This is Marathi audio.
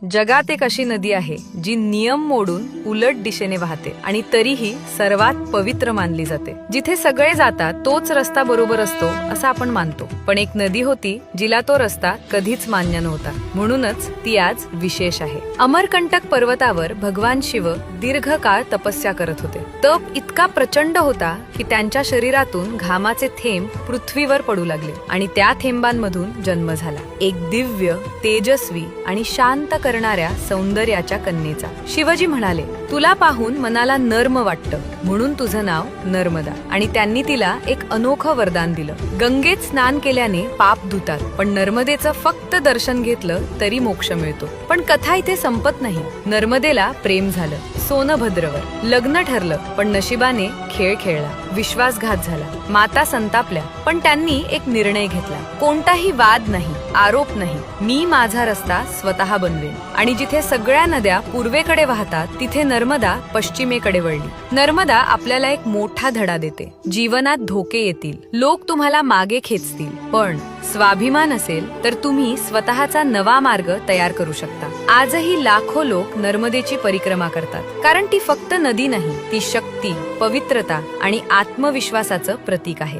जगात एक अशी नदी आहे जी नियम मोडून उलट दिशेने वाहते आणि तरीही सर्वात पवित्र मानली जाते। जिथे सगळे जातात तोच रस्ता बरोबर असतो असं आपण मानतो, पण एक नदी होती जिला तो रस्ता कधीच मान्य नव्हता, म्हणूनच ती आज विशेष आहे। अमरकंटक पर्वतावर भगवान शिव दीर्घकाळ तपस्या करत होते। तप इतका प्रचंड होता की त्यांच्या शरीरातून घामाचे थेंब पृथ्वीवर पडू लागले आणि त्या थेंबांमधून जन्म झाला एक दिव्य, तेजस्वी आणि शांत करणाऱ्या सौंदर्याच्या कन्येचा। शिवजी म्हणाले, तुला पाहून मनाला नर्म वाटतं, म्हणून तुझं नाव नर्मदा। आणि त्यांनी तिला एक अनोखं वरदान दिलं, गंगेत स्नान केल्याने पाप धुतात, पण नर्मदेचं फक्त दर्शन घेतलं तरी मोक्ष मिळतो। पण कथा इथे संपत नाही। नर्मदेला प्रेम झालं, सोनभद्रवर लग्न ठरलं, पण नशिबाने खेळ खेळला, विश्वासघात झाला। माता संतापल्या, पण त्यांनी एक निर्णय घेतला, कोणताही वाद नाही, आरोप नाही, मी माझा रस्ता स्वतः बनवेन। आणि जिथे सगळ्या नद्या पूर्वेकडे वाहतात तिथे नर्मदा पश्चिमेकडे वळली। नर्मदा आपल्याला एक मोठा धडा देते, जीवनात धोके येतील, लोक तुम्हाला मागे खेचतील, पण स्वाभिमान असेल तर तुम्ही स्वतःचा नवा मार्ग तयार करू शकता। आजही लाखो लोक नर्मदेची परिक्रमा करतात, कारण ती फक्त नदी नाही, ती शक्ती, पवित्रता आणि आत्मविश्वासाचं प्रतीक आहे।